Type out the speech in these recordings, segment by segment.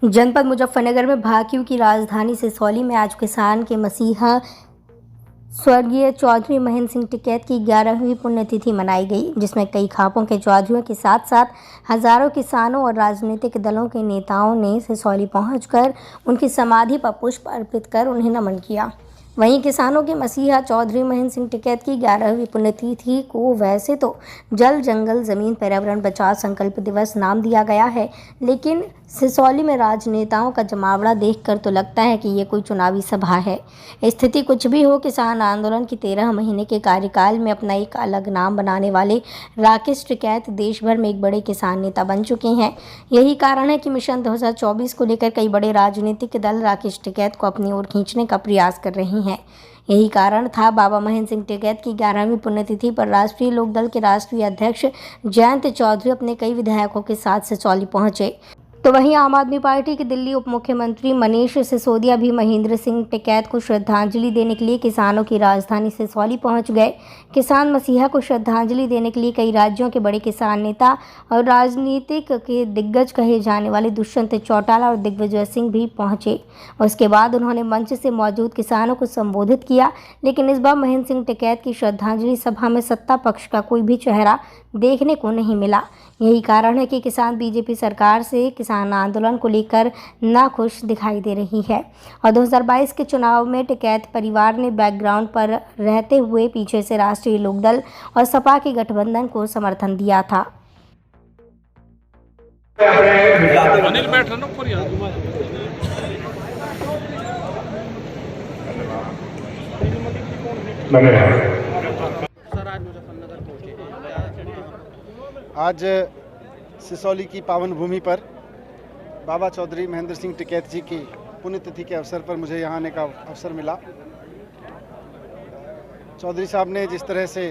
जनपद मुजफ्फरनगर में भाकियू की राजधानी सिसौली में आज किसान के मसीहा स्वर्गीय चौधरी महेंद्र सिंह टिकैत की 11वीं पुण्यतिथि मनाई गई, जिसमें कई खापों के चौधरियों के साथ साथ हजारों किसानों और राजनीतिक दलों के नेताओं ने सिसौली पहुंचकर उनकी समाधि पर पुष्प अर्पित कर उन्हें नमन किया। वहीं किसानों के मसीहा चौधरी महेंद्र सिंह टिकैत की 11वीं पुण्यतिथि को वैसे तो जल जंगल जमीन पर्यावरण बचाओ संकल्प दिवस नाम दिया गया है, लेकिन सिसौली में राजनेताओं का जमावड़ा देखकर तो लगता है कि ये कोई चुनावी सभा है। स्थिति कुछ भी हो, किसान आंदोलन की 13 महीने के कार्यकाल में अपना एक अलग नाम बनाने वाले राकेश टिकैत देश भर में एक बड़े किसान नेता बन चुके हैं। यही कारण है कि मिशन 2024 को लेकर कई बड़े राजनीतिक दल राकेश टिकैत को अपनी ओर खींचने का प्रयास कर रहे हैं। यही कारण था बाबा महेंद्र सिंह टिकैत की 11वीं पुण्यतिथि पर राष्ट्रीय लोकदल के राष्ट्रीय अध्यक्ष जयंत चौधरी अपने कई विधायकों के साथ सिसौली पहुंचे। तो वहीं आम आदमी पार्टी के दिल्ली उप मुख्यमंत्री मनीष सिसोदिया भी महेंद्र सिंह टिकैत को श्रद्धांजलि देने के लिए किसानों की राजधानी सिसौली पहुंच गए। किसान मसीहा को श्रद्धांजलि देने के लिए कई राज्यों के बड़े किसान नेता और राजनीतिक के दिग्गज कहे जाने वाले दुष्यंत चौटाला और दिग्विजय सिंह भी पहुंचे। उसके बाद उन्होंने मंच से मौजूद किसानों को संबोधित किया, लेकिन इस बार महेंद्र सिंह टिकैत की श्रद्धांजलि सभा में सत्ता पक्ष का कोई भी चेहरा देखने को नहीं मिला। यही कारण है कि किसान बीजेपी सरकार से किसान आंदोलन को लेकर नाखुश दिखाई दे रही है और 2022 के चुनाव में टिकैत परिवार ने बैकग्राउंड पर रहते हुए पीछे से राष्ट्रीय लोकदल और सपा के गठबंधन को समर्थन दिया था। अनिल बैठ रहा ना ऊपर यार। सर आज मुजफ्फरनगर पहुंचे हैं। आज सिसौली की पावन भूमि पर बाबा चौधरी महेंद्र सिंह टिकैत जी की पुण्यतिथि के अवसर पर मुझे यहाँ आने का अवसर मिला। चौधरी साहब ने जिस तरह से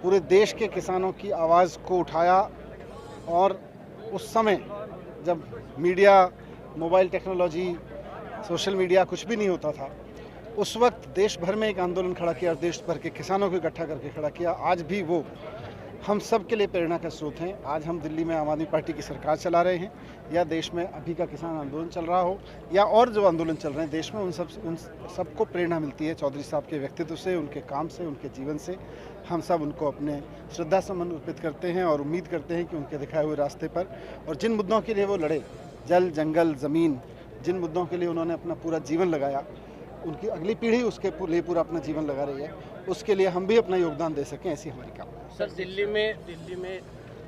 पूरे देश के किसानों की आवाज़ को उठाया और उस समय जब media, mobile technology, social media कुछ भी नहीं होता था, उस वक्त देश भर में एक आंदोलन खड़ा किया और देश भर के किसानों को इकट्ठा करके खड़ा किया। आज भी वो हम सब के लिए प्रेरणा का स्रोत हैं। आज हम दिल्ली में आम आदमी पार्टी की सरकार चला रहे हैं या देश में अभी का किसान आंदोलन चल रहा हो या और जो आंदोलन चल रहे हैं देश में, उन सबको प्रेरणा मिलती है चौधरी साहब के व्यक्तित्व से, उनके काम से, उनके जीवन से। हम सब उनको अपने श्रद्धा सुमन अर्पित करते हैं और उम्मीद करते हैं कि उनके दिखाए हुए रास्ते पर और जिन मुद्दों के लिए वो लड़े, जल जंगल ज़मीन, जिन मुद्दों के लिए उन्होंने अपना पूरा जीवन लगाया, उनकी अगली पीढ़ी उसके लिए पूरा अपना जीवन लगा रही है, उसके लिए हम भी अपना योगदान दे सकें, ऐसी हमारी काम। सर दिल्ली में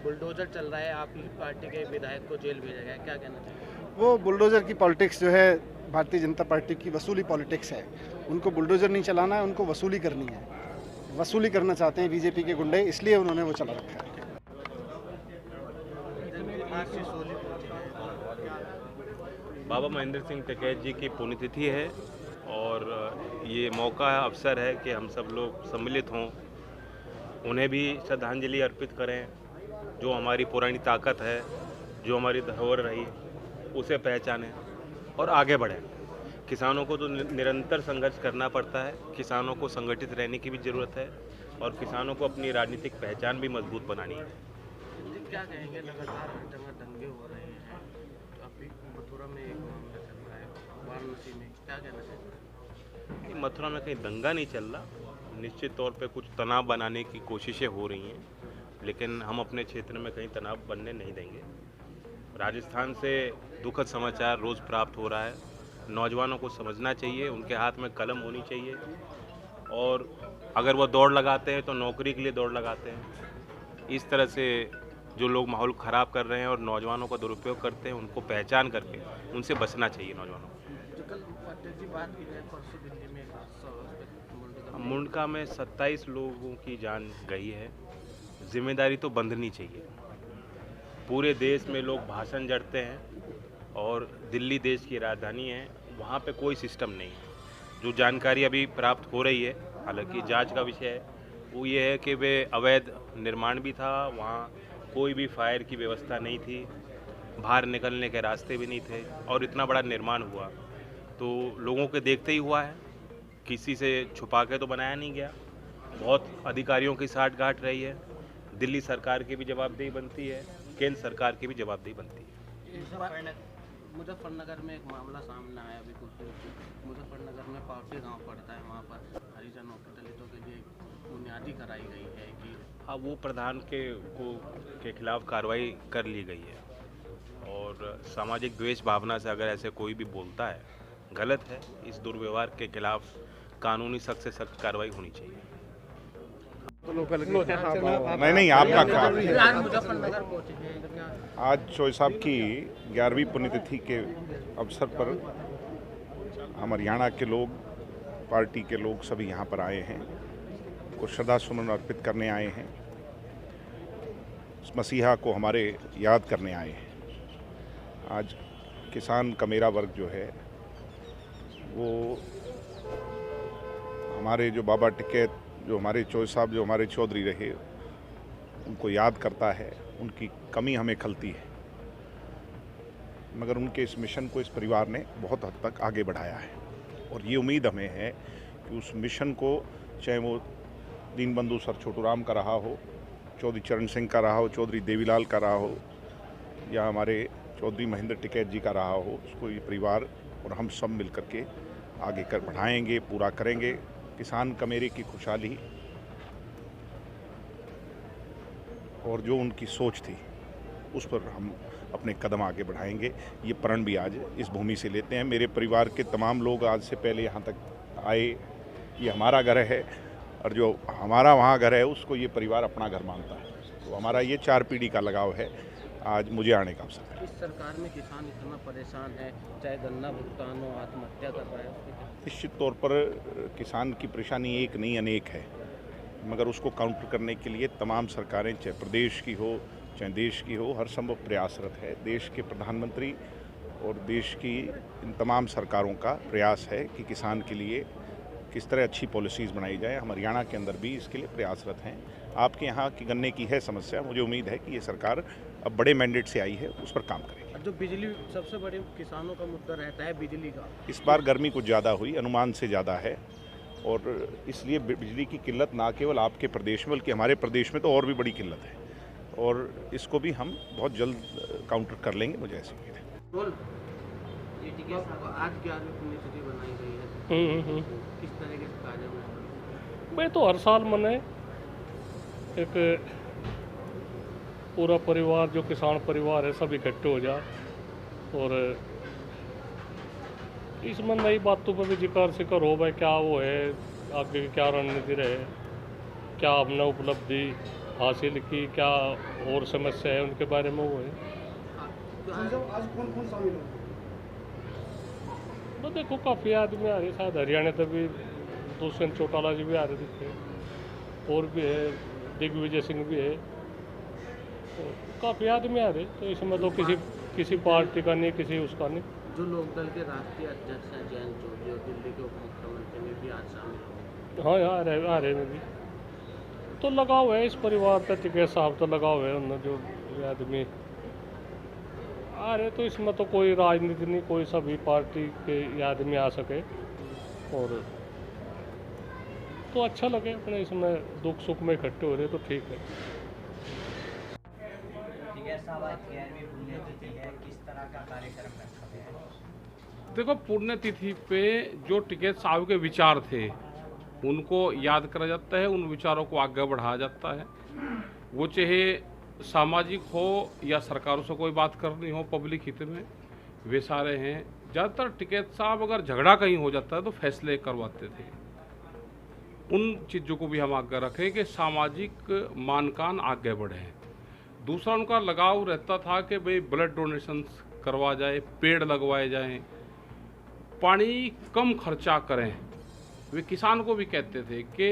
बुलडोजर चल रहा है, आपकी पार्टी के विधायक को जेल भेजा गया है, क्या कहना चाहिए? वो बुलडोजर की पॉलिटिक्स जो है भारतीय जनता पार्टी की वसूली पॉलिटिक्स है। उनको बुलडोजर नहीं चलाना है, उनको वसूली करनी है। वसूली करना चाहते हैं बीजेपी के गुंडे, इसलिए उन्होंने वो चला रखा है। बाबा महेंद्र सिंह टिकैत जी की पुण्यतिथि है और ये मौका है, अवसर है कि हम सब लोग सम्मिलित हों, उन्हें भी श्रद्धांजलि अर्पित करें। जो हमारी पुरानी ताकत है, जो हमारी धरोहर रही, उसे पहचानें और आगे बढ़ें। किसानों को तो निरंतर संघर्ष करना पड़ता है, किसानों को संगठित रहने की भी ज़रूरत है और किसानों को अपनी राजनीतिक पहचान भी मजबूत बनानी है। क्या कहेंगे, लगातार दंगे हो रहे हैं, अभी मथुरा में एक मामला चल रहा है, वाराणसी में, क्या कहना चाहिए? मथुरा में कहीं दंगा नहीं चल रहा, निश्चित तौर पे कुछ तनाव बनाने की कोशिशें हो रही हैं, लेकिन हम अपने क्षेत्र में कहीं तनाव बनने नहीं देंगे। राजस्थान से दुखद समाचार रोज़ प्राप्त हो रहा है। नौजवानों को समझना चाहिए, उनके हाथ में कलम होनी चाहिए और अगर वो दौड़ लगाते हैं तो नौकरी के लिए दौड़ लगाते हैं। इस तरह से जो लोग माहौल ख़राब कर रहे हैं और नौजवानों का दुरुपयोग करते हैं, उनको पहचान करके उनसे बचना चाहिए नौजवानों को। मुंडका में 27 लोगों की जान गई है। जिम्मेदारी तो बंधनी चाहिए। पूरे देश में लोग भाषण जड़ते हैं और दिल्ली देश की राजधानी है, वहाँ पे कोई सिस्टम नहीं है। जो जानकारी अभी प्राप्त हो रही है, हालांकि जांच का विषय है, वो ये है कि वे अवैध निर्माण भी था, वहाँ कोई भी फायर की व्यवस्था नहीं थी, बाहर निकलने के रास्ते भी नहीं थे और इतना बड़ा निर्माण हुआ तो लोगों के देखते ही हुआ है, किसी से छुपा के तो बनाया नहीं गया। बहुत अधिकारियों की साठगांठ रही है। दिल्ली सरकार की भी जवाबदेही बनती है, केंद्र सरकार की भी जवाबदेही बनती है। मुजफ्फरनगर में एक मामला सामने आया अभी कुछ देर से। मुजफ्फरनगर में पावटी गांव पड़ता है, वहाँ पर हरिजनों के दलितों के लिए बुनियादी कराई गई है कि हाँ, वो प्रधान के खिलाफ कार्रवाई कर ली गई है और सामाजिक द्वेष भावना से अगर ऐसे कोई भी बोलता है गलत है। इस दुर्व्यवहार के खिलाफ कानूनी सख्त से सख्त कार्रवाई होनी चाहिए। नहीं आपका काम है। आज मुजफ्फरनगर पहुंचे हैं तो क्या आज चोई साहब की 11वीं पुण्यतिथि के अवसर पर हम हरियाणा के लोग, पार्टी के लोग सभी यहाँ पर आए हैं, को श्रद्धा सुमन अर्पित करने आए हैं, उस मसीहा को हमारे याद करने आए हैं। आज किसान का मेरा वर्ग जो है वो हमारे जो बाबा टिकैत, जो हमारे चोई साहब, जो हमारे चौधरी रहे, उनको याद करता है। उनकी कमी हमें खलती है, मगर उनके इस मिशन को इस परिवार ने बहुत हद तक आगे बढ़ाया है और ये उम्मीद हमें है कि उस मिशन को, चाहे वो दीनबंधु सर छोटूराम का रहा हो, चौधरी चरण सिंह का रहा हो, चौधरी देवीलाल का रहा हो, या हमारे चौधरी महेंद्र टिकैत जी का रहा हो, उसको ये परिवार और हम सब मिलकर के आगे कर बढ़ाएंगे, पूरा करेंगे। किसान कमेरे की खुशहाली और जो उनकी सोच थी उस पर हम अपने कदम आगे बढ़ाएंगे। ये प्रण भी आज इस भूमि से लेते हैं। मेरे परिवार के तमाम लोग आज से पहले यहाँ तक आए। ये हमारा घर है और जो हमारा वहाँ घर है उसको ये परिवार अपना घर मानता है। तो हमारा ये 4 पीढ़ी का लगाव है। आज मुझे आने का अवसर है। इस सरकार में किसान इतना परेशान है, चाहे गन्ना भुगतान हो, आत्महत्या कर रहा है, उसके क्या? निश्चित तौर पर किसान की परेशानी एक नहीं अनेक है, मगर उसको काउंटर करने के लिए तमाम सरकारें, चाहे प्रदेश की हो चाहे देश की हो, हर संभव प्रयासरत है। देश के प्रधानमंत्री और देश की इन तमाम सरकारों का प्रयास है कि किसान के लिए किस तरह अच्छी पॉलिसीज़ बनाई जाए। हम हरियाणा के अंदर भी इसके लिए प्रयासरत हैं। आपके यहाँ की गन्ने की है समस्या, मुझे उम्मीद है कि ये सरकार अब बड़े मैंडेट से आई है, उस पर काम करेगी। और जो बिजली, सबसे बड़े किसानों का मुद्दा रहता है बिजली का। इस बार गर्मी कुछ ज़्यादा हुई, अनुमान से ज़्यादा है, और इसलिए बिजली की किल्लत ना केवल आपके प्रदेश में बल्कि हमारे प्रदेश में तो और भी बड़ी किल्लत है, और इसको भी हम बहुत जल्द काउंटर कर लेंगे, मुझे ऐसी उम्मीद है। आज 11वीं पुण्यतिथि बनाई गई है, किस तरह के कार्य में? मैं तो हर साल मनाए, एक पूरा परिवार जो किसान परिवार है सब इकट्ठे हो जाए और इसमें नई बातों पर भी जिक्र हो भाई, क्या वो है, आगे की क्या रणनीति रहे, क्या हमने उपलब्धि हासिल की, क्या और समस्या है, उनके बारे में वो है। आज कौन कौन शामिल हो? तो देखो काफ़ी आदमी आ रहे, शायद हरियाणा से भी दुष्यंत चौटाला जी भी आ रहे थे, और भी है, दिग्विजय सिंह भी है, तो काफ़ी आदमी आ रहे। तो इसमें तो किसी पार्टी का नहीं, किसी उसका नहीं। जो लोकदल के राष्ट्रीय अध्यक्ष हैं जयंत चौधरी और दिल्ली के उप मुख्यमंत्री में भी आज शामिल हो। हाँ, आ रहे में भी तो लगाव है इस परिवार का। टिकैत साहब तो लगाव है उन्होंने, जो आदमी आ रहे, तो इसमें तो कोई राजनीति नहीं, कोई सभी पार्टी के आदमी आ सके, और तो अच्छा लगे अपने इसमें दुख सुख में इकट्ठे हो रहे, तो ठीक है। किस तरह का कार्यक्रम रखा गया है? देखो, पुण्यतिथि पे जो टिकैत साहब के विचार थे उनको याद करा जाता है, उन विचारों को आगे बढ़ाया जाता है। वो चाहे सामाजिक हो या सरकारों से कोई बात करनी हो पब्लिक हित में, वे सारे हैं। ज़्यादातर टिकैत साहब अगर झगड़ा कहीं हो जाता है तो फैसले करवाते थे। उन चीज़ों को भी हम आगे रखें कि सामाजिक मानकान आगे बढ़े। दूसरा उनका लगाव रहता था कि भाई ब्लड डोनेशन करवा जाए, पेड़ लगवाए जाएं, पानी कम खर्चा करें। वे किसान को भी कहते थे कि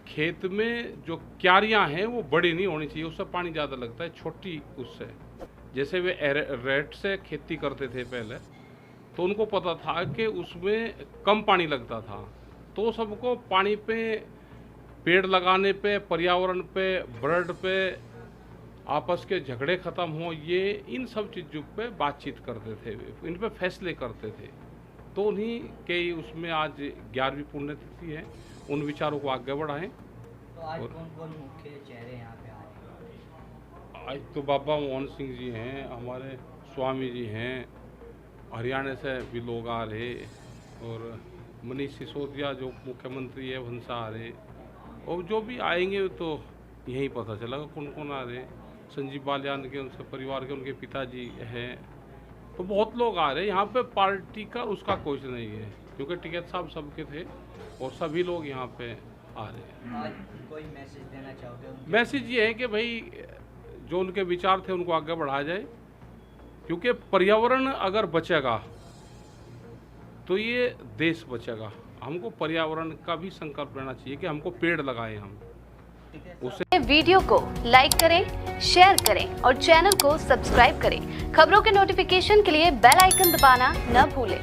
खेत में जो क्यारियां हैं वो बड़ी नहीं होनी चाहिए, उससे पानी ज़्यादा लगता है, छोटी उससे। जैसे वे रेट से खेती करते थे पहले, तो उनको पता था कि उसमें कम पानी लगता था। तो सबको पानी पे, पेड़ लगाने पे, पर्यावरण पे, ब्लड पे, आपस के झगड़े ख़त्म हो, ये इन सब चीज़ों पे बातचीत करते थे, इन पे फैसले करते थे। तो उन्हीं के उसमें आज 11वीं पुण्यतिथि है, उन विचारों को आगे बढ़ाएं। तो आज कौन कौन मुख्य चेहरे यहाँ पे आ रहे हैं? आज तो बाबा मोहन सिंह जी हैं, हमारे स्वामी जी हैं, हरियाणा से भी लोग आ रहे, और मनीष सिसोदिया जो मुख्यमंत्री है उनसे आ रहे, और जो भी आएंगे तो यही पता चलेगा कौन कौन आ रहे। संजीव बालियान के उनसे परिवार के उनके पिताजी हैं, तो बहुत लोग आ रहे हैं। यहाँ पे पार्टी का उसका कुछ नहीं है, क्योंकि टिकैत साहब सबके थे और सभी लोग यहाँ पे आ रहे हैं। आज कोई मैसेज देना चाहोगे उनके? मैसेज ये है कि भाई जो उनके विचार थे उनको आगे बढ़ाया जाए, क्योंकि पर्यावरण अगर बचेगा तो ये देश बचेगा। हमको पर्यावरण का भी संकल्प लेना चाहिए कि हमको पेड़ लगाएं हम। उससे वीडियो को लाइक करें, शेयर करें और चैनल को सब्सक्राइब करें। खबरों के नोटिफिकेशन के लिए बेल आइकन दबाना न भूलें।